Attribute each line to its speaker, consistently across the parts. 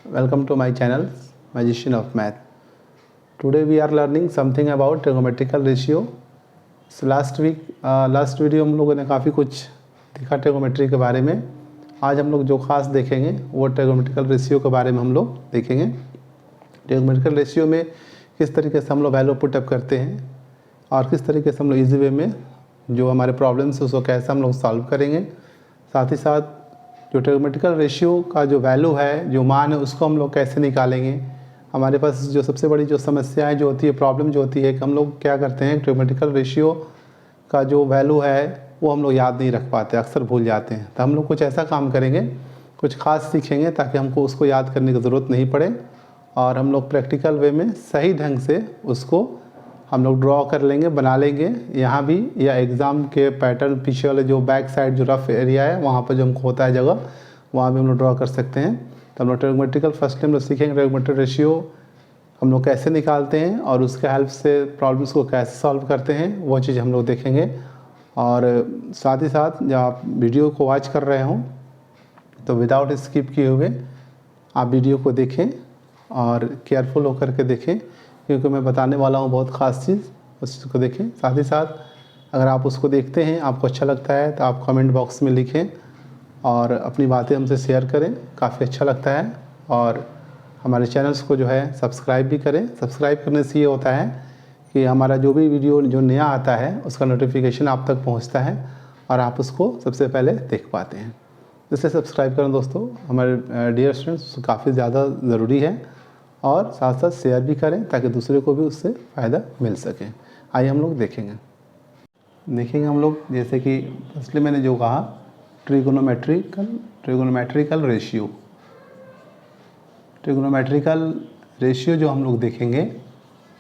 Speaker 1: Welcome to my channel, Magician of Math. Today we are learning something about trigonometrical ratio. So last video हम लोगों ने काफ़ी कुछ देखा ट्रिगोमेट्री के बारे में. आज हम लोग जो खास देखेंगे वो ट्रिगोमेट्रिकल रेशियो के बारे में हम लोग देखेंगे. ट्रिगोमेट्रिकल रेशियो में किस तरीके से हम लोग वैल्यू पुटअप करते हैं और किस तरीके से हम लोग ईजी वे में जो हमारे प्रॉब्लम्स है उसको कैसे हम लोग सॉल्व करेंगे. साथ ही साथ जो ट्रिगोमेट्रिकल रेशियो का जो वैल्यू है, जो मान है, उसको हम लोग कैसे निकालेंगे. हमारे पास जो सबसे बड़ी जो समस्याएं जो होती है, प्रॉब्लम जो होती है कि हम लोग क्या करते हैं, ट्रिगोमेट्रिकल रेशियो का जो वैल्यू है वो हम लोग याद नहीं रख पाते, अक्सर भूल जाते हैं. तो हम लोग कुछ ऐसा काम करेंगे, कुछ खास सीखेंगे ताकि हमको उसको याद करने की ज़रूरत नहीं पड़े और हम लोग प्रैक्टिकल वे में सही ढंग से उसको हम लोग ड्रॉ कर लेंगे, बना लेंगे. यहाँ भी या एग्ज़ाम के पैटर्न पीछे वाले जो बैक साइड जो रफ एरिया है वहाँ पर जो हमको होता है जगह, वहाँ भी हम लोग ड्रॉ कर सकते हैं. तो हम लोग ट्रिगोमेट्रिकल फर्स्ट हम लोग सीखेंगे ट्रिगोमेट्रिक रेशियो हम लोग कैसे निकालते हैं और उसके हेल्प से प्रॉब्लम्स को कैसे सॉल्व करते हैं, वो चीज़ हम लोग देखेंगे. और साथ ही साथ जब आप वीडियो को वॉच कर रहे हों तो विदाउट स्किप किए हुए आप वीडियो को देखें और केयरफुल होकर के देखें, क्योंकि मैं बताने वाला हूँ बहुत ख़ास चीज़, उस चीज़ को देखें. साथ ही साथ अगर आप उसको देखते हैं, आपको अच्छा लगता है तो आप कमेंट बॉक्स में लिखें और अपनी बातें हमसे शेयर करें, काफ़ी अच्छा लगता है. और हमारे चैनल्स को जो है सब्सक्राइब भी करें. सब्सक्राइब करने से ये होता है कि हमारा जो भी वीडियो जो नया आता है उसका नोटिफिकेशन आप तक पहुंचता है और आप उसको सबसे पहले देख पाते हैं. इसलिए सब्सक्राइब करें दोस्तों, हमारे डियर स्टूडेंट्स, काफ़ी ज़्यादा ज़रूरी है. और साथ साथ शेयर भी करें ताकि दूसरे को भी उससे फ़ायदा मिल सके. आइए हम लोग देखेंगे हम लोग, जैसे कि फर्स्टली मैंने जो कहा ट्रिगोनोमेट्रिकल रेशियो जो हम लोग देखेंगे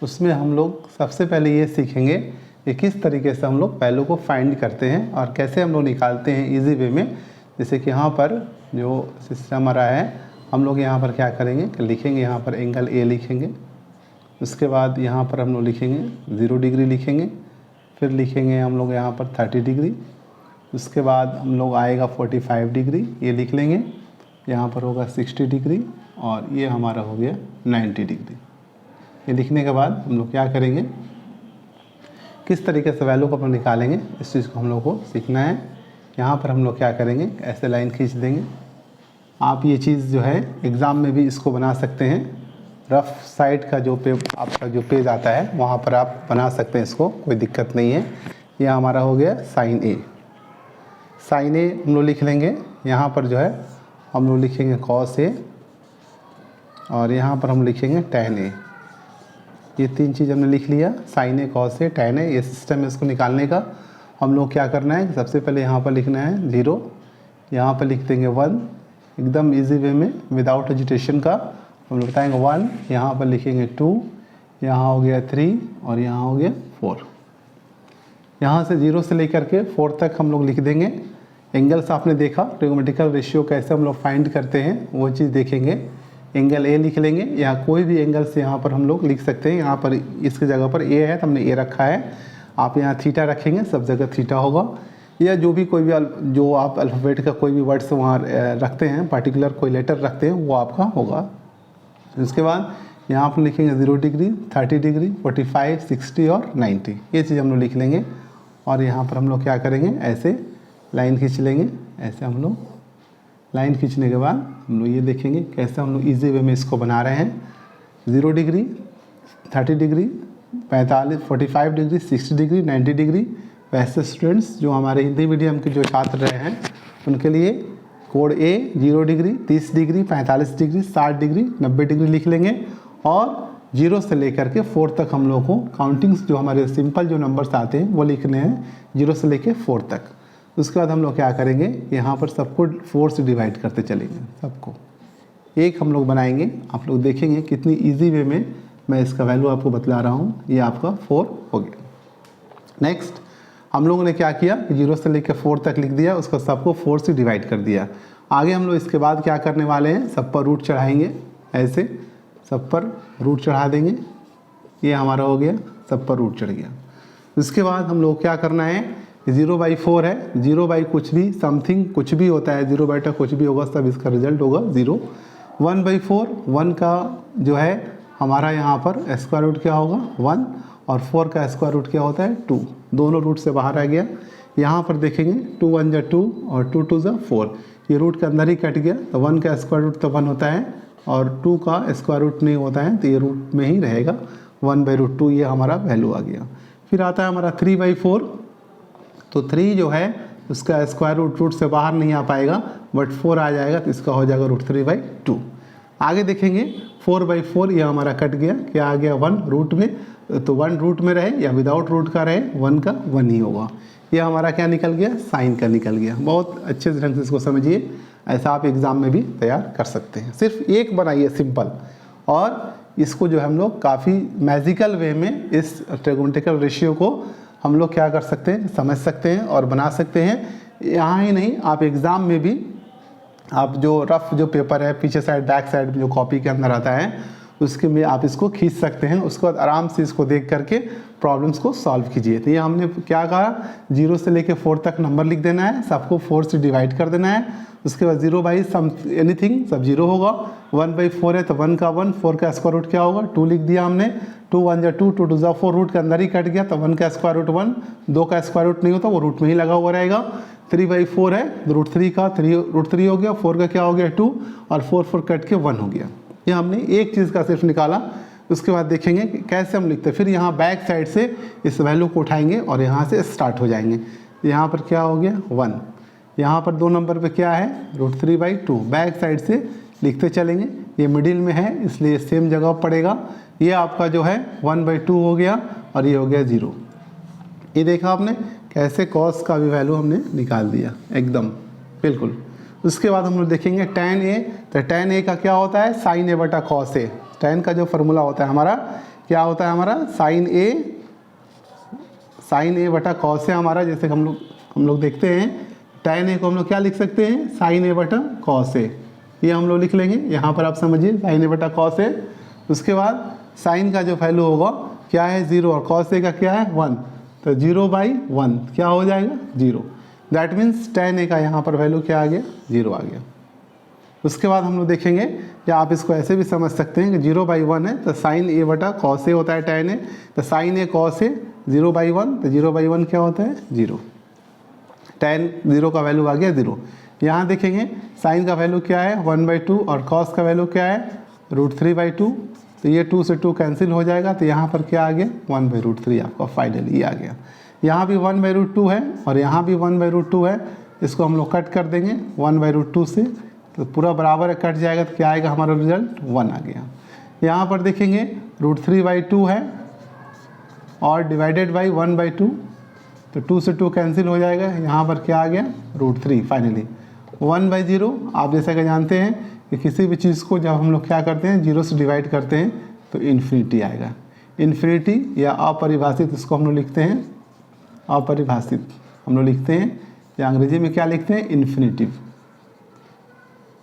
Speaker 1: उसमें हम लोग सबसे पहले ये सीखेंगे कि किस तरीके से हम लोग वैल्यू को फाइंड करते हैं और कैसे हम लोग निकालते हैं इजी वे में. जैसे कि यहाँ पर जो सिस्टम आ रहा है, हम लोग यहाँ पर क्या करेंगे कि लिखेंगे, यहाँ पर एंगल ए लिखेंगे. उसके बाद यहाँ पर हम लोग लिखेंगे 0 डिग्री लिखेंगे. फिर लिखेंगे हम लोग यहाँ पर 30 डिग्री. उसके बाद हम लोग आएगा 45 डिग्री, ये लिख लेंगे. यहाँ पर होगा 60 डिग्री और ये हमारा हो गया 90 डिग्री. ये लिखने के बाद हम लोग क्या करेंगे, किस तरीके से वैल्यू को अपन निकालेंगे, इस चीज़ को हम लोग को सीखना है. यहाँ पर हम लोग क्या करेंगे, ऐसे लाइन खींच देंगे. आप ये चीज़ जो है एग्ज़ाम में भी इसको बना सकते हैं. रफ़ साइड का जो आपका जो पेज आता है वहाँ पर आप बना सकते हैं इसको, कोई दिक्कत नहीं है. ये हमारा हो गया साइन ए हम लोग लिख लेंगे. यहाँ पर जो है हम लोग लिखेंगे कॉस ए और यहाँ पर हम लिखेंगे टैन ए. ये तीन चीज़ हमने लिख लिया, sign A, cos A, tan A. ये सिस्टम है इसको निकालने का. हम लोग क्या करना है, सबसे पहले यहाँ पर लिखना है 0, यहाँ पर लिख देंगे 1, एकदम इजी वे में विदाउट एजिटेशन का. हम लोग बताएंगे 1, यहाँ पर लिखेंगे 2, यहाँ हो गया 3 और यहाँ हो गया 4. यहाँ से 0 से लेकर के 4 तक हम लोग लिख देंगे. एंगल्स आपने देखा ट्रिगोमेट्रिकल रेशियो कैसे हम लोग फाइंड करते हैं, वो चीज़ देखेंगे. एंगल ए लिख लेंगे या कोई भी एंगल से यहाँ पर हम लोग लिख सकते हैं. यहाँ पर इसकी जगह पर ए है तो हमने ए रखा है. आप यहाँ थीटा रखेंगे, सब जगह थीटा होगा. या जो भी कोई भी जो आप अल्फ़ाबेट का कोई भी वर्ड्स वहाँ रखते हैं, पर्टिकुलर कोई लेटर रखते हैं, वो आपका होगा. उसके बाद यहाँ पर लिखेंगे 0 डिग्री, 30 डिग्री, 45, 60 और 90. ये चीज़ हम लोग लिख लेंगे. और यहाँ पर हम लोग क्या करेंगे, ऐसे लाइन खींच लेंगे. ऐसे हम लोग लाइन खींचने के बाद हम लोग ये देखेंगे कैसे हम लोग ईजी वे में इसको बना रहे हैं. 0 degree, 30 degree, 45, 45 degree, 60 degree, 90 degree. वैसे स्टूडेंट्स जो हमारे हिंदी मीडियम के जो छात्र रहे हैं उनके लिए कोड ए 0 degree, 30 degree, 45 degree, 60 degree, 90 degree लिख लेंगे. और 0 से लेकर के 4 तक हम लोग को काउंटिंग्स जो हमारे सिंपल जो नंबर्स आते हैं वो लिखने हैं 0 से लेकर 4 तक. उसके बाद हम लोग क्या करेंगे, यहाँ पर सबको 4 से डिवाइड करते चलेंगे. सबको एक हम लोग बनाएंगे. आप लोग देखेंगे कितनी इजी वे में मैं इसका वैल्यू आपको बतला रहा हूँ. ये आपका 4 हो गया. नेक्स्ट हम लोगों ने क्या किया, 0 से लेकर 4 तक लिख दिया, उसको सबको 4 से डिवाइड कर दिया. आगे हम लोग इसके बाद क्या करने वाले हैं, सब पर रूट चढ़ाएंगे. ऐसे सब पर रूट चढ़ा देंगे. ये हमारा हो गया, सब पर रूट चढ़ गया. उसके बाद हम लोग क्या करना है, 0/4 है. 0 बाई कुछ भी समथिंग कुछ भी होता है, 0 बाई कुछ भी होगा, सब इसका रिजल्ट होगा 0. 1/4, 1 का जो है हमारा यहाँ पर स्क्वायर रूट क्या होगा 1, और 4 का स्क्वायर रूट क्या होता है 2, दोनों रूट से बाहर आ गया। यहाँ पर देखेंगे 2 1 जा 2 और 2 2 जा 4, ये रूट के अंदर ही कट गया, तो 1 का स्क्वायर रूट तो 1 होता है और 2 का स्क्वायर रूट नहीं होता है, तो ये रूट में ही रहेगा 1/√2, ये हमारा वैल्यू आ गया। फिर आता है हमारा 3/4, तो 3 जो है उसका स्क्वायर रूट से बाहर नहीं आ पाएगा, बट 4 आ जाएगा, तो इसका हो जाएगा √3/2। आगे देखेंगे 4/4, ये हमारा कट गया, क्या आ गया 1 रूट में, तो 1 रूट में रहे या विदाउट रूट का रहे 1 का 1 ही होगा। ये हमारा क्या निकल गया, साइन का निकल गया। बहुत अच्छे ढंग से इसको समझिए, ऐसा आप एग्ज़ाम में भी तैयार कर सकते हैं। सिर्फ एक बनाइए सिंपल, और इसको जो हम लोग काफ़ी मैजिकल वे में इस ट्रिगोनोमेट्रिकल रेशियो को हम लोग क्या कर सकते हैं, समझ सकते हैं और बना सकते हैं। यहाँ ही नहीं, आप एग्ज़ाम में भी आप जो रफ जो पेपर है पीछे साइड बैक साइड जो कॉपी के अंदर आता है उसके में आप इसको खींच सकते हैं, उसके बाद आराम से इसको देख करके प्रॉब्लम्स को सॉल्व कीजिए। तो ये हमने क्या कहा, 0 से लेके 4 तक नंबर लिख देना है, सबको 4 से डिवाइड कर देना है, उसके बाद 0 बाई सम एनीथिंग सब 0 होगा। 1/4 है तो 1 का 1, 4 का स्क्वायर रूट क्या होगा 2 लिख दिया हमने, 2 1 जा 2, 2 2 जा 4, रूट के अंदर ही कट गया, तो 1 का स्क्वायर रूट 1, 2 का स्क्वायर रूट नहीं होता, वो रूट में ही लगा हुआ रहेगा। 3/4 है तो √3 का √3 हो गया, 4 का क्या हो गया 2, और 4 4 कट के 1 हो गया। ये हमने एक चीज़ का सिर्फ निकाला। उसके बाद देखेंगे कि कैसे हम लिखते हैं। फिर यहाँ बैक साइड से इस वैल्यू को उठाएंगे और यहाँ से स्टार्ट हो जाएंगे। यहाँ पर क्या हो गया 1, यहाँ पर 2 नंबर पे क्या है √3/2, बैक साइड से लिखते चलेंगे। ये मिडिल में है इसलिए सेम जगह पड़ेगा। ये आपका जो है 1/2 हो गया और ये हो गया 0। ये देखा आपने कैसे कॉस का भी वैल्यू हमने निकाल दिया एकदम बिल्कुल। उसके बाद हम लोग देखेंगे tan a, तो tan a का क्या होता है sin a बटा cos a। tan का जो फार्मूला होता है हमारा क्या होता है हमारा sin a बटा cos a हमारा, जैसे हम लोग देखते हैं tan a को हम लोग क्या लिख सकते हैं sin a बटा cos a, ये हम लोग लिख लेंगे। यहाँ पर आप समझिए sin a बटा cos a। उसके बाद sin का जो वैल्यू होगा क्या है 0 और cos a का क्या है 1, तो 0/1 क्या हो जाएगा 0। दैट मीन्स tan a का यहाँ पर वैल्यू क्या आ गया 0 आ गया। उसके बाद हम लोग देखेंगे या आप इसको ऐसे भी समझ सकते हैं कि 0/1 है तो sin a बटा cos a होता है tan a, तो sin a cos a 0/1, तो 0/1 क्या होता है 0। tan 0 का वैल्यू आ गया 0। यहाँ देखेंगे sin का वैल्यू क्या है 1/2 और cos का वैल्यू क्या है √3/2, तो ये 2 से 2 कैंसिल हो जाएगा, तो यहाँ पर क्या आ गया 1/√3 आपका फाइनली ये आ गया। यहाँ भी 1/√2 है और यहाँ भी 1/√2 है, इसको हम लोग कट कर देंगे 1/√2 से, तो पूरा बराबर कट जाएगा, तो क्या आएगा हमारा रिजल्ट 1 आ गया। यहाँ पर देखेंगे √3/2 है और डिवाइडेड बाई 1/2, तो 2 से 2 कैंसिल हो जाएगा, यहाँ पर क्या आ गया √3 फाइनली। 1/0 आप जैसा कि जानते हैं कि किसी भी चीज़ को जब हम लोग क्या करते हैं 0 से डिवाइड करते हैं तो इन्फिनिटी आएगा। इन्फिनिटी या अपरिभाषित इसको हम लोग लिखते हैं, अपरिभाषित हम लोग लिखते हैं, या अंग्रेजी में क्या लिखते हैं इन्फिनिटिव।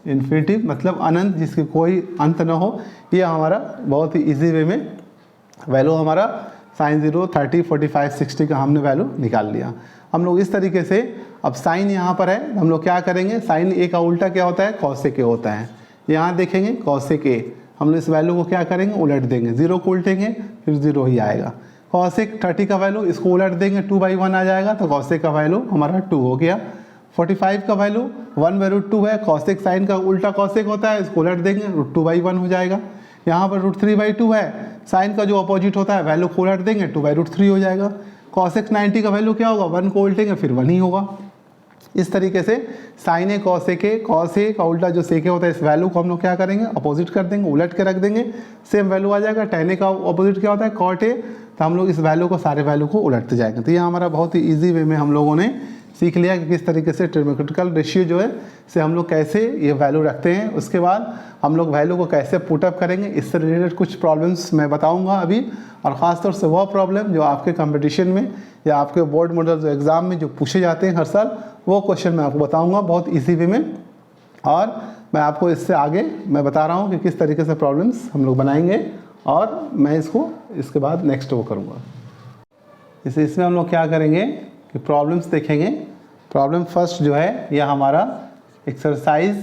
Speaker 1: इन्फिनिटिव मतलब अनंत जिसके कोई अंत न हो। ये हमारा बहुत ही इजी वे में वैल्यू हमारा sin 0 30 45 60 का हमने वैल्यू निकाल लिया। हम लोग इस तरीके से अब साइन यहाँ पर है, हम लोग क्या करेंगे साइन a का उल्टा क्या होता है cosec a होता है। यहाँ देखेंगे cosec a, हम लोग इस वैल्यू को क्या करेंगे उलट देंगे, 0 को उल्टेंगे फिर 0 ही आएगा। cosec 30 का वैल्यू इसको उलट देंगे 2/1 आ जाएगा, तो cosec का वैल्यू हमारा 2 हो गया। 45 का वैल्यू 1/√2 है, cosec साइन का उल्टा cosec होता है, इसको उलट देंगे 2/1 हो जाएगा। यहाँ पर √3/2 है, साइन का जो अपोजिट होता है वैल्यू को उलट देंगे 2/√3 हो जाएगा। cosec 90 का वैल्यू क्या होगा 1 को उल्टेंगे फिर 1 ही होगा। इस तरीके से sin a cosec a, cos a का उल्टा जो sec a होता है इस वैल्यू को हम लोग क्या करेंगे अपोजिट कर देंगे, उलट के रख देंगे, सेम वैल्यू आ जाएगा। tan a का अपोजिट क्या होता है cot a, तो हम लोग इस वैल्यू को सारे वैल्यू को उलटते जाएंगे। तो ये हमारा बहुत ही ईजी वे में हम लोगों ने सीख लिया कि किस तरीके से ट्रिग्नोमेट्रिकल रेशियो जो है से हम लोग कैसे ये वैल्यू रखते हैं। उसके बाद हम लोग वैल्यू को कैसे पुटअप करेंगे, इससे रिलेटेड कुछ प्रॉब्लम्स मैं बताऊंगा अभी, और ख़ासतौर से वह प्रॉब्लम जो आपके कंपटीशन में या आपके बोर्ड मॉडल जो एग्ज़ाम में जो पूछे जाते हैं हर साल, वो क्वेश्चन मैं आपको बताऊँगा बहुत ईजी वे में। और मैं आपको इससे आगे मैं बता रहा हूँ कि किस तरीके से प्रॉब्लम्स हम लोग बनाएंगे, और मैं इसके बाद नेक्स्ट वो करूँगा। इसमें हम लोग क्या करेंगे कि प्रॉब्लम्स देखेंगे। प्रॉब्लम फर्स्ट जो है यह हमारा एक्सरसाइज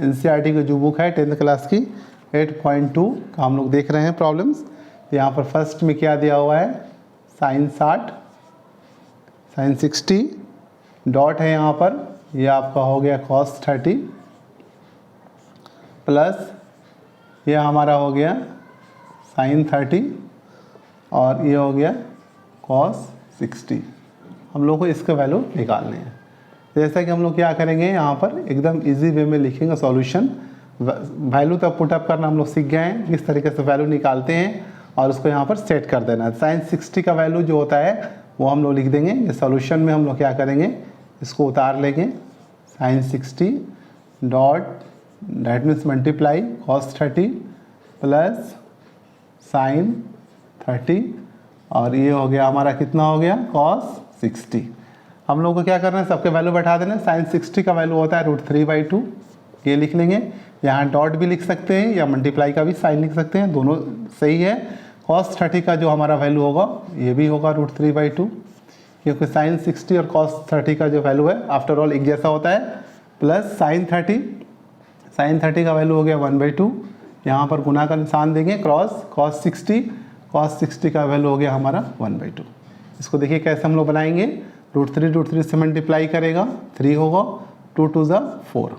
Speaker 1: NCERT की जो बुक है 10th क्लास की 8.2 का हम लोग देख रहे हैं प्रॉब्लम्स। यहाँ पर फर्स्ट में क्या दिया हुआ है, साइन 60, साइन 60, डॉट है यहाँ पर, ये आपका हो गया cos 30 प्लस ये हमारा हो गया साइन 30 और ये हो गया cos 60। हम लोग को इसका वैल्यू निकालने हैं। जैसा कि हम लोग क्या करेंगे, यहाँ पर एकदम इजी वे में लिखेंगे सॉल्यूशन। वैल्यू तक पुटअप करना हम लोग सीख गए हैं, किस तरीके से वैल्यू निकालते हैं और उसको यहाँ पर सेट कर देना है। साइन 60 का वैल्यू जो होता है वो हम लोग लिख देंगे। ये सॉल्यूशन में हम लोग क्या करेंगे, इसको उतार लेंगे। Sine 60 dot that means multiply cos 30 plus sine 30 और ये हो गया हमारा कितना हो गया cos 60। हम लोग को क्या करना है, सबके वैल्यू बैठा देना है। साइन 60 का वैल्यू होता है √3/2, ये लिख लेंगे। यहाँ डॉट भी लिख सकते हैं या मल्टीप्लाई का भी साइन लिख सकते हैं, दोनों सही है। cos 30 का जो हमारा वैल्यू होगा ये भी होगा √3/2, क्योंकि साइन 60 और cos 30 का जो वैल्यू है आफ्टर ऑल एक जैसा होता है। प्लस साइन 30 का वैल्यू हो गया 1/2, यहाँ पर गुना का निशान देंगे क्रॉस cos 60 का वैल्यू हो गया हमारा 1/2। इसको देखिए कैसे हम लोग बनाएंगे, √3 से मल्टीप्लाई करेगा 3 होगा, 2 2 ज़ा 4,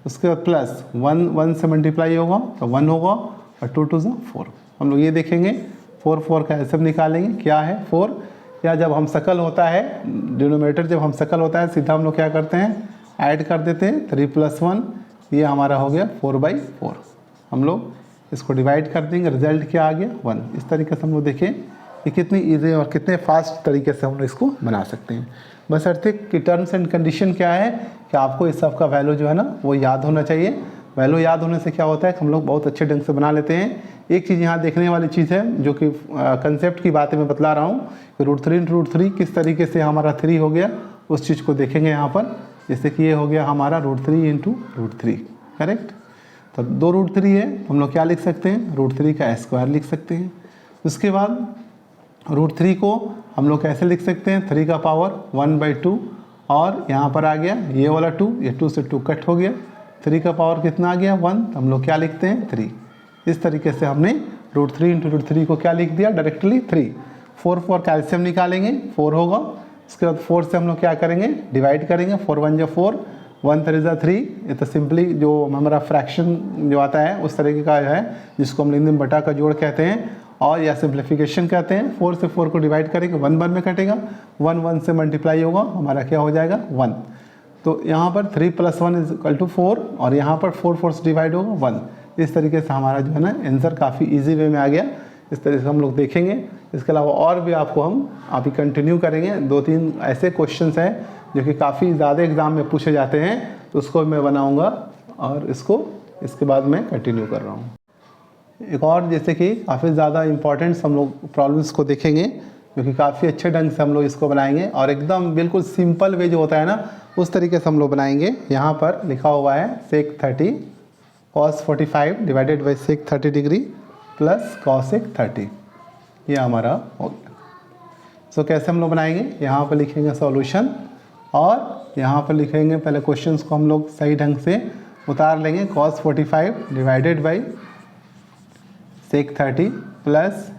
Speaker 1: उसके बाद प्लस 1 से मल्टीप्लाई होगा तो 1 होगा और 2 2 ज़ा 4। हम लोग ये देखेंगे 4 का एलसीएम निकालेंगे, क्या है 4, या जब हम सकल होता है डिनोमिनेटर जब हम सकल होता है सीधा हम लोग क्या करते हैं ऐड कर देते हैं। 3 + 1 ये हमारा हो गया 4/4। हम लोग इसको डिवाइड कर देंगे, रिजल्ट क्या आ गया 1। इस तरीके से हम लोग देखें कि कितनी ईजी और कितने फास्ट तरीके से हम लोग इसको बना सकते हैं। बस अर्थ कि टर्म्स एंड कंडीशन क्या है कि आपको इस सब का वैल्यू जो है ना वो याद होना चाहिए। वैल्यू याद होने से क्या होता है कि हम लोग बहुत अच्छे ढंग से बना लेते हैं। एक चीज़ यहाँ देखने वाली चीज़ है जो कि कंसेप्ट की बातें मैं बतला रहा हूँ कि √3 किस तरीके से हमारा 3 हो गया, उस चीज़ को देखेंगे यहाँ पर। जैसे कि ये हो गया हमारा √3 × √3, करेक्ट। तो 2 √3 है, हम लोग क्या लिख सकते हैं, √3 का स्क्वायर लिख सकते हैं। उसके बाद √3 को हम लोग कैसे लिख सकते हैं, 3 का पावर 1/2 और यहाँ पर आ गया ये वाला 2, ये 2 से 2 कट हो गया, 3 का पावर कितना आ गया 1, तो हम लोग क्या लिखते हैं 3। इस तरीके से हमने √3 × √3 को क्या लिख दिया डायरेक्टली 3। 4 कैल्शियम निकालेंगे 4 होगा, उसके बाद 4 से हम लोग क्या करेंगे डिवाइड करेंगे, 4 1 = 4, 1 3 = 3। ये तो सिंपली जो हमारा फ्रैक्शन जो आता है उस तरीके का है जिसको हम लिखते हैं बटा का जोड़ कहते हैं और या सिंप्लीफिकेशन कहते हैं। 4 से 4 को डिवाइड करेंगे 1 1 में कटेगा, 1 1 से मल्टीप्लाई होगा, हमारा क्या हो जाएगा 1। तो यहाँ पर 3 + 1 = 4 और यहाँ पर 4 4 से डिवाइड होगा 1। इस तरीके से हमारा जो है ना आंसर काफ़ी इजी वे में आ गया। इस तरीके से हम लोग देखेंगे। इसके अलावा और भी आपको हम अभी कंटिन्यू करेंगे। 2-3 ऐसे क्वेश्चंस हैं जो कि काफ़ी ज़्यादा एग्जाम में पूछे जाते हैं, तो उसको मैं बनाऊँगा और इसके बाद मैं कंटिन्यू कर रहा हूँ। एक और जैसे कि काफ़ी ज़्यादा इम्पॉर्टेंट्स हम लोग प्रॉब्लम्स को देखेंगे जो कि काफ़ी अच्छे ढंग से हम लोग इसको बनाएंगे और एकदम बिल्कुल सिंपल वे जो होता है ना उस तरीके से हम लोग बनाएंगे। यहाँ पर लिखा हुआ है sec 30 cos 45 divided by sec 30 degree plus cosec 30, ये हमारा हो गया। सो कैसे हम लोग बनाएंगे, यहाँ पर लिखेंगे सॉल्यूशन और यहाँ पर लिखेंगे पहले क्वेश्चंस को हम लोग सही ढंग से उतार लेंगे। cos 45 divided by sec 30 plus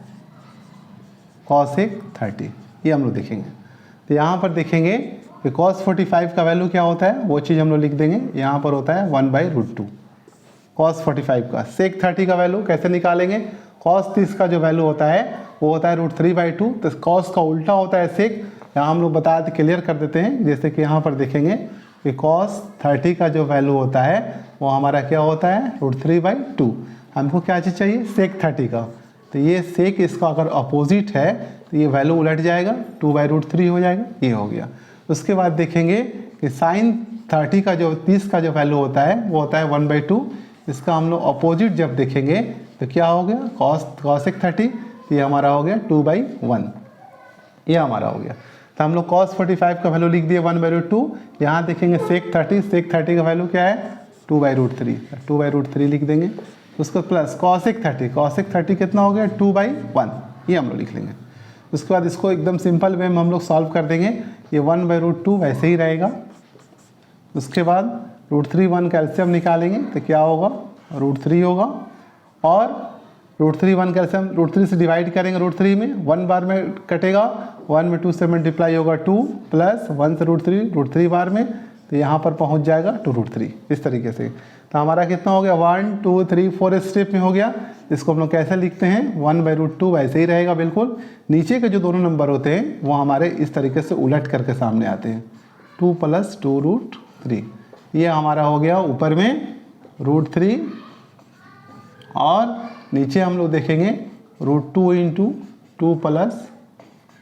Speaker 1: cosec 30, ये हम लोग देखेंगे। तो यहाँ पर देखेंगे कि cos 45 का वैल्यू क्या होता है वो चीज़ हम लोग लिख देंगे। यहाँ पर होता है 1/√2 cos 45 का। sec 30 का वैल्यू कैसे निकालेंगे, cos 30 का जो वैल्यू होता है वो होता है √3/2, तो cos का उल्टा होता है sec। यहाँ हम लोग बता दें क्लियर कर देते हैं। जैसे कि यहाँ पर देखेंगे कि cos 30 का जो वैल्यू होता है वो हमारा क्या होता है √3/2। हमको क्या चीज़ चाहिए sec 30 का, तो ये sec इसका अगर अपोजिट है तो ये वैल्यू उलट जाएगा 2/√3 हो जाएगा, ये हो गया। उसके बाद देखेंगे कि sin 30 का जो 30 का जो वैल्यू होता है वो होता है 1/2। इसका हम लोग अपोजिट जब देखेंगे तो क्या हो गया cosec 30, ये हमारा हो गया 2/1, ये हमारा हो गया। तो हम लोग cos 45 का वैल्यू लिख दिए 1/√2। यहाँ देखेंगे sec 30 का वैल्यू क्या है 2/√3, 2/√3 लिख देंगे। उसको प्लस cosec 30 कितना हो गया 2/1, ये हम लोग लिख लेंगे। उसके बाद इसको एकदम सिंपल वे में हम लोग सॉल्व कर देंगे, ये 1/√2 वैसे ही रहेगा। उसके बाद √3 1 का एलसीएम निकालेंगे तो क्या होगा, √3 होगा। और √3 1 का एलसीएम √3 से डिवाइड करेंगे √3 में, 1 बार में कटेगा, 1 में 2 से मल्टीप्लाई होगा 2 प्लस 1 से √3 बार में, तो यहाँ पर पहुँच जाएगा 2 √3 इस तरीके से। तो हमारा कितना हो गया 1 2 3 4 स्टेप में हो गया। इसको हम लोग कैसे लिखते हैं 1/√2 वैसे ही रहेगा बिल्कुल। नीचे के जो दोनों नंबर होते हैं वो हमारे इस तरीके से उलट करके सामने आते हैं, 2 + 2 √3। ये हमारा हो गया ऊपर में √3 और नीचे हम लोग देखेंगे √2 × 2 +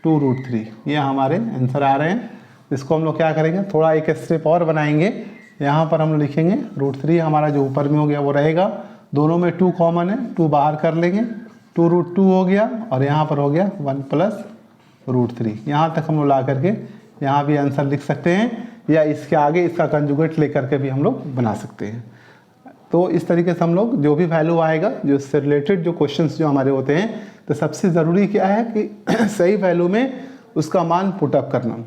Speaker 1: 2 √3। ये हमारे आंसर आ रहे हैं। इसको हम लोग क्या करेंगे, थोड़ा एक स्टेप और बनाएंगे। यहाँ पर हम लोग लिखेंगे √3 हमारा जो ऊपर में हो गया वो रहेगा, दोनों में 2 कॉमन है, 2 बाहर कर लेंगे, 2 √2 हो गया और यहाँ पर हो गया 1 + √3। यहाँ तक हम लोग ला करके यहाँ भी आंसर लिख सकते हैं, या इसके आगे इसका कंजुगेट लेकर के भी हम लोग बना सकते हैं। तो इस तरीके से हम लोग जो भी वैल्यू आएगा, जो इससे रिलेटेड जो क्वेश्चंस जो हमारे होते हैं, तो सबसे ज़रूरी क्या है कि सही वैल्यू में उसका मान पुटअप करना।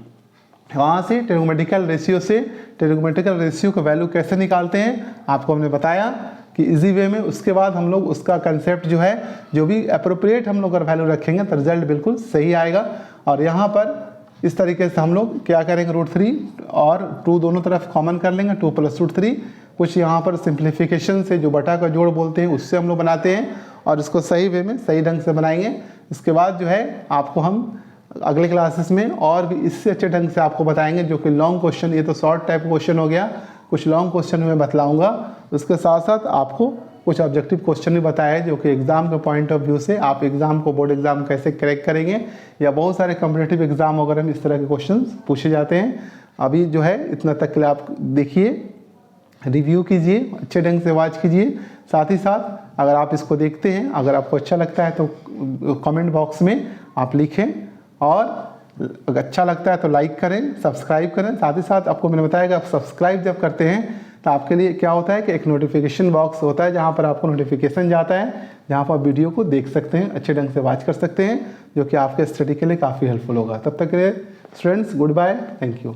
Speaker 1: वहाँ से ट्रिग्नोमेट्रिकल रेशियो से, ट्रिग्नोमेट्रिकल रेशियो का वैल्यू कैसे निकालते हैं आपको हमने बताया कि इजी वे में। उसके बाद हम लोग उसका कंसेप्ट जो है, जो भी अप्रोप्रिएट हम लोग अगर वैल्यू रखेंगे तो रिजल्ट बिल्कुल सही आएगा। और यहाँ पर इस तरीके से हम लोग क्या करेंगे, √3 और 2 दोनों तरफ कॉमन कर लेंगे, 2 + √3। कुछ यहाँ पर सिंप्लीफिकेशन से जो बटा का जोड़ बोलते हैं उससे हम लोग बनाते हैं और इसको सही वे में सही ढंग से बनाएंगे। इसके बाद जो है आपको हम अगले क्लासेस में और भी इससे अच्छे ढंग से आपको बताएंगे, जो कि लॉन्ग क्वेश्चन, ये तो शॉर्ट टाइप क्वेश्चन हो गया, कुछ लॉन्ग क्वेश्चन मैं बतलाऊँगा। उसके साथ साथ आपको कुछ ऑब्जेक्टिव क्वेश्चन भी बताया है, जो कि एग्ज़ाम के पॉइंट ऑफ व्यू से आप एग्ज़ाम को, बोर्ड एग्ज़ाम कैसे क्रैक करेंगे, या बहुत सारे कॉम्पिटिटिव एग्ज़ाम वगैरह में इस तरह के क्वेश्चन पूछे जाते हैं। अभी जो है इतना तक के लिए आप देखिए, रिव्यू कीजिए, अच्छे ढंग से वॉच कीजिए। साथ ही साथ अगर आप इसको देखते हैं, अगर आपको अच्छा लगता है तो कमेंट बॉक्स में आप लिखें, और अगर अच्छा लगता है तो लाइक करें, सब्सक्राइब करें। साथ ही साथ आपको मैंने बताया कि आप सब्सक्राइब जब करते हैं तो आपके लिए क्या होता है कि एक नोटिफिकेशन बॉक्स होता है, जहाँ पर आपको नोटिफिकेशन जाता है, जहाँ पर आप वीडियो को देख सकते हैं, अच्छे ढंग से वॉच कर सकते हैं, जो कि आपके स्टडी के लिए काफ़ी हेल्पफुल होगा। तब तक के लिए students, good bye, thank you.